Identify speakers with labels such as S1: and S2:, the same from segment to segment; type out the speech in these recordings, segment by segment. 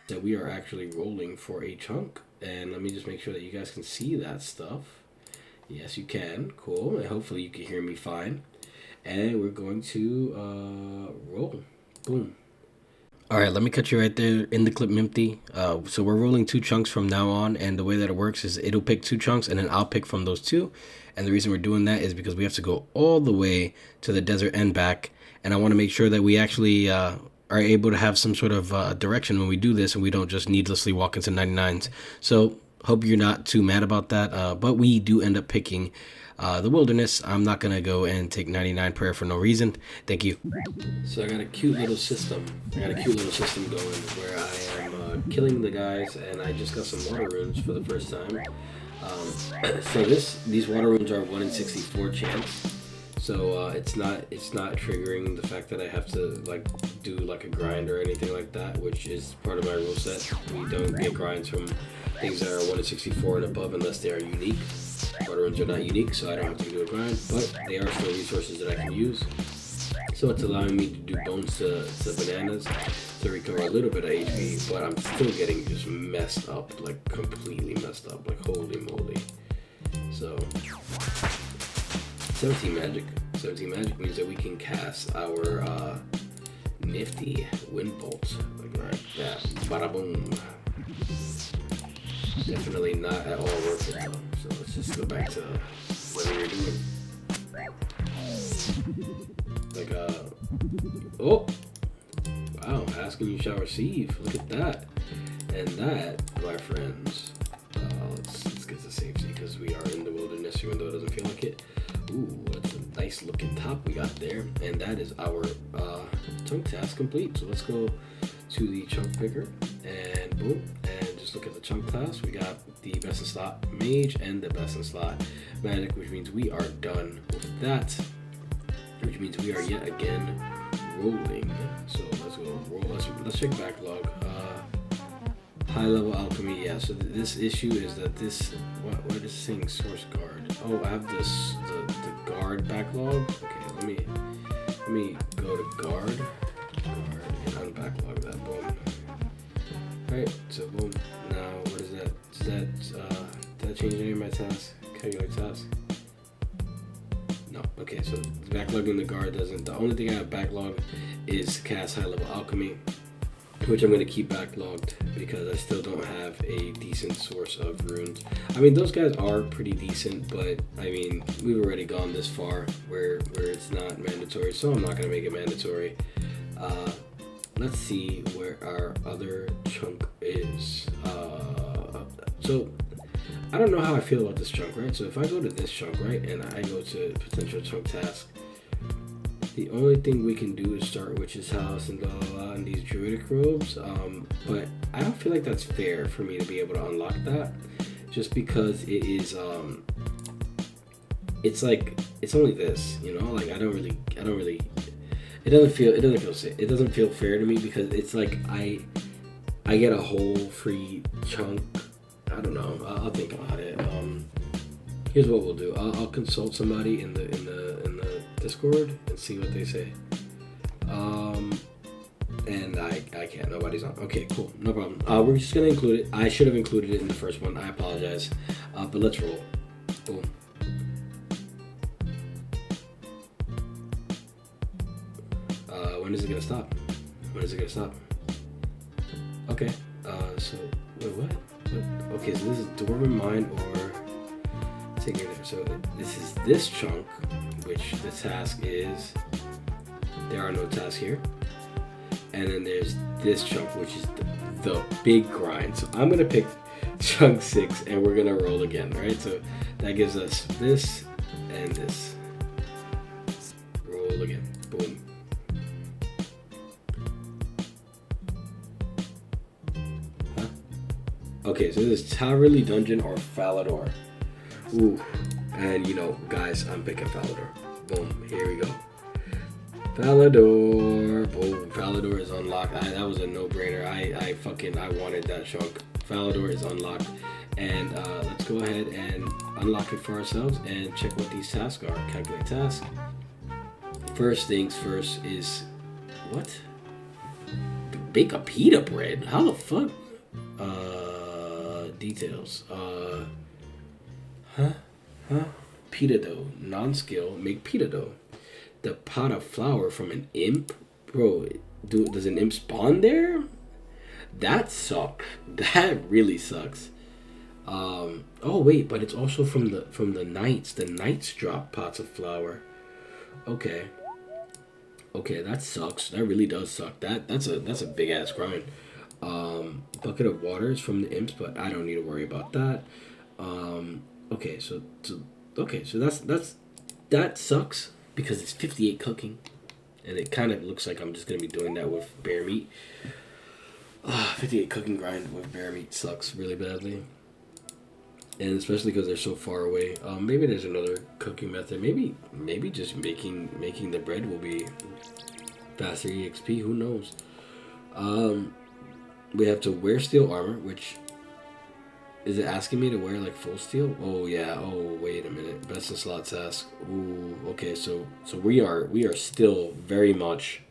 S1: that we are actually rolling for a chunk. And let me just make sure that you guys can see that stuff. Yes, you can. Cool. And hopefully you can hear me fine. And we're going to roll. Boom. All right, let me cut you right there in the clip, Mimpty. So we're rolling 2 chunks from now on, and the way that it works is it'll pick 2 chunks, and then I'll pick from those 2. And the reason we're doing that is because we have to go all the way to the desert and back, and I want to make sure that we actually are able to have some sort of direction when we do this, and we don't just needlessly walk into 99s. So hope you're not too mad about that, but we do end up picking the wilderness. I'm not going to go and take 99 prayer for no reason. Thank you. So I got a cute little system. going where I am killing the guys, and I just got some water runes for the first time. So these water runes are 1 in 64 chance. So it's not triggering the fact that I have to like do like a grind or anything like that, which is part of my rule set. We don't get grinds from things that are 1 in 64 and above unless they are unique. Water runes are not unique, so I don't have to do a grind, but they are still resources that I can use. So it's allowing me to do bones to bananas to recover a little bit of HP, but I'm still getting just messed up, like completely messed up, like holy moly. So 17 magic. 17 magic means that we can cast our nifty wind bolt like that. Bada boom. Definitely not at all worth it though. So let's just go back to what we were doing. Like oh wow, asking you shall receive. Look at that. And that, my friends, let's get to safety because we are in the wilderness even though it doesn't feel like it. Ooh, that's a nice looking top we got there. And that is our chunk task complete. So let's go to the chunk picker and boom, and just look at the chunk task. We got the best in slot mage and the best in slot magic, which means we are done with that, which means we are yet again rolling. So let's go roll. Let's check backlog. High level alchemy. Yeah. So this issue is that this what is saying source guard. Oh, I have this the guard backlog. Okay, let me go to guard and unbacklog that. Boom. Alright, so boom. Now what is that? Did that change any of my tasks? Calculate tasks? No. Okay, so backlogging the guard doesn't. The only thing I have backlogged is cast high level alchemy, which I'm going to keep backlogged because I still don't have a decent source of runes. I mean, those guys are pretty decent, but I mean, we've already gone this far where it's not mandatory, so I'm not going to make it mandatory. Let's see where our other chunk is. So I don't know how I feel about this chunk, right? So if I go to this chunk, right, and I go to potential chunk task, the only thing we can do is start witch's house and blah blah blah and these druidic robes. But I don't feel like that's fair for me to be able to unlock that, just because it is. It's like it's only this, you know. Like I don't really. It doesn't feel fair to me because it's like I get a whole free chunk. I don't know. I'll think about it. Here's what we'll do. I'll consult somebody in the Discord and see what they say. And I can't. Nobody's on. Okay, cool. No problem. We're just gonna include it. I should have included it in the first one. I apologize. But let's roll. Boom. When is it gonna stop? Okay. So wait, what? Okay, so this is Dwarven Mine or Take Your There. So this is this chunk, which the task is. There are no tasks here. And then there's this chunk, which is the big grind. So I'm gonna pick chunk 6, and we're gonna roll again, right? So that gives us this and this. Roll again. Boom. Okay, so this is Towerly Dungeon or Falador. Ooh, and you know, guys, I'm picking Falador. Boom, here we go. Falador, boom, Falador is unlocked. That was a no-brainer. I wanted that chunk. Falador is unlocked. And let's go ahead and unlock it for ourselves and check what these tasks are. Calculate task. First things first is, what? bake a pita bread? How the fuck? Details. Pita dough. Non-skill. Make pita dough. The pot of flour from an imp? Bro, does an imp spawn there? That sucks. That really sucks. Oh wait, but it's also from the knights. The knights drop pots of flour. Okay. Okay, that sucks. That really does suck. That's a big ass grind. Bucket of water is from the imps, but I don't need to worry about that. Okay, so that sucks because it's 58 cooking, and it kind of looks like I'm just gonna be doing that with bear meat. 58 cooking grind with bear meat sucks really badly, and especially because they're so far away. Maybe there's another cooking method. Maybe just making the bread will be faster EXP. Who knows? We have to wear steel armor, which is it asking me to wear like full steel? Oh yeah. Oh wait a minute. Best in slot task. Ooh. Okay. So we are still very much.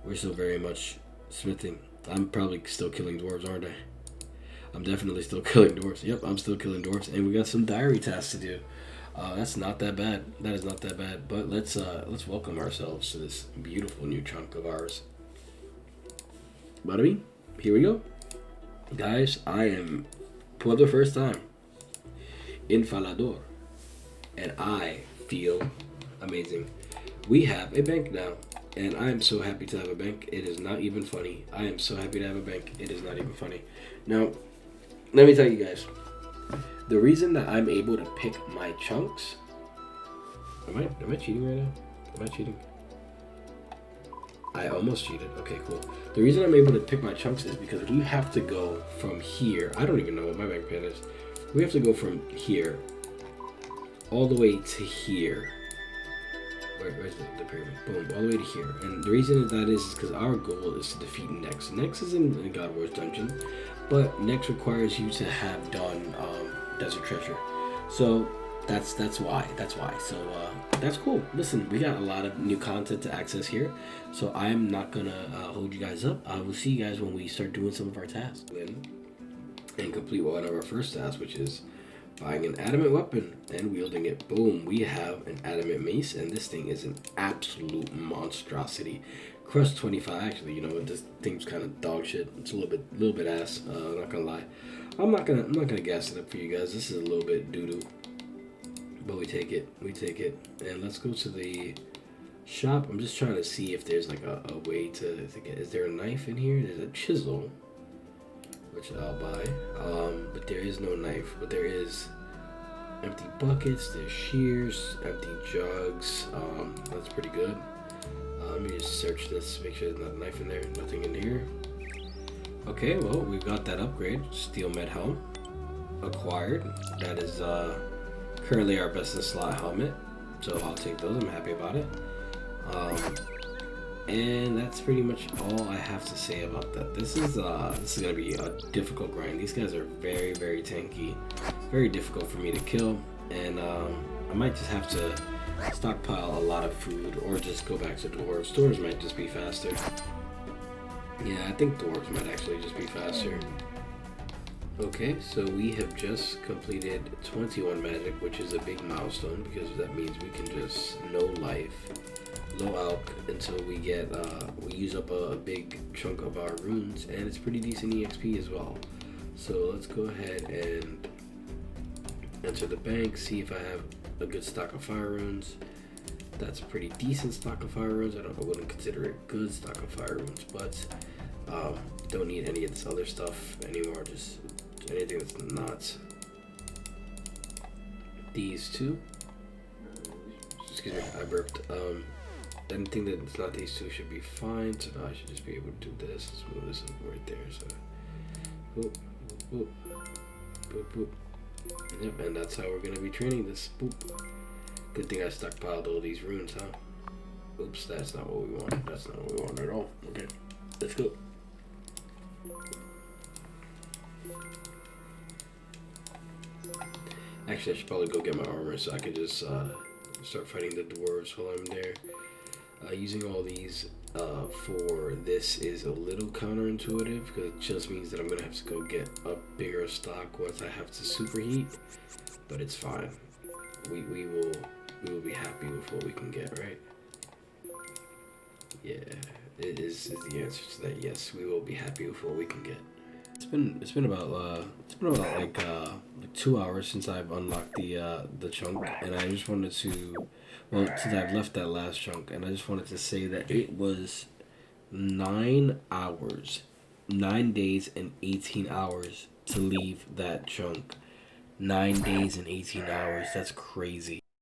S1: We're still very much smithing. I'm probably still killing dwarves, aren't I? I'm definitely still killing dwarves. Yep, I'm still killing dwarves, and we got some diary tasks to do. That's not that bad. That is not that bad. But let's welcome ourselves to this beautiful new chunk of ours. Bada bing. Here we go, guys. I am for the first time in Falador, and I feel amazing. We have a bank now. And I am so happy to have a bank. It is not even funny. I am so happy to have a bank. It is not even funny. Now, let me tell you guys. The reason that I'm able to pick my chunks... Am I cheating right now? Am I cheating? I almost cheated. Okay, cool. The reason I'm able to pick my chunks is because we have to go from here. I don't even know what my bank pan is. We have to go from here all the way to here. Where's the pyramid? Boom, all the way to here. And the reason that is because our goal is to defeat Nex. Nex is in God Wars dungeon, but Nex requires you to have done Desert Treasure. So that's why. So that's cool. Listen, we got a lot of new content to access here, so I'm not gonna hold you guys up. I will see you guys when we start doing some of our tasks and complete one of our first tasks, which is buying an adamant weapon and wielding it. Boom, we have an adamant mace, and this thing is an absolute monstrosity. Crust 25. Actually, you know what? This thing's kind of dog shit. It's a little bit ass. I'm not gonna lie. I'm not gonna gas it up for you guys. This is a little bit doo doo, but we take it. And let's go to the shop. I'm just trying to see if there's like a way to get. Is there a knife in here? There's a chisel, which I'll buy, but there is no knife, but there is empty buckets, there's shears, empty jugs. That's pretty good. Let me just search this, make sure there's not a knife in there. Nothing in here. Okay, well, we've got that upgrade. Steel med helm acquired. That is currently our best in slot helmet, so I'll take those. I'm happy about it. And that's pretty much all I have to say about that. This is gonna be a difficult grind. These guys are very, very tanky, very difficult for me to kill, and I might just have to stockpile a lot of food or just go back to dwarves. Dwarves might just be faster. Yeah, I think dwarves might actually just be faster. Okay, so we have just completed 21 magic, which is a big milestone because that means we can just no life, low alch until we get we use up a big chunk of our runes, and it's pretty decent EXP as well. So let's go ahead and enter the bank, see if I have a good stock of fire runes. That's a pretty decent stock of fire runes. I wouldn't consider it good stock of fire runes, but don't need any of this other stuff anymore. Just anything that's not these two. Excuse me, I burped. Anything that's not these two should be fine. So now I should just be able to do this. Let's move this right there. So, boop, boop, boop, boop. Yep, and that's how we're gonna be training this. Boop. Good thing I stockpiled all these runes, huh? Oops, that's not what we want. That's not what we want at all. Okay, let's go. Actually, I should probably go get my armor so I can just start fighting the dwarves while I'm there. Using all these for this is a little counterintuitive because it just means that I'm gonna have to go get a bigger stock once I have to superheat, but it's fine. We will be happy with what we can get, right? Yeah, it is the answer to that. Yes, we will be happy with what we can get. It's been about like 2 hours since I've unlocked the chunk, and I just wanted to, well, since I've left that last chunk, and I just wanted to say that it was 9 hours, 9 days and 18 hours to leave that chunk. 9 days and 18 hours. That's crazy.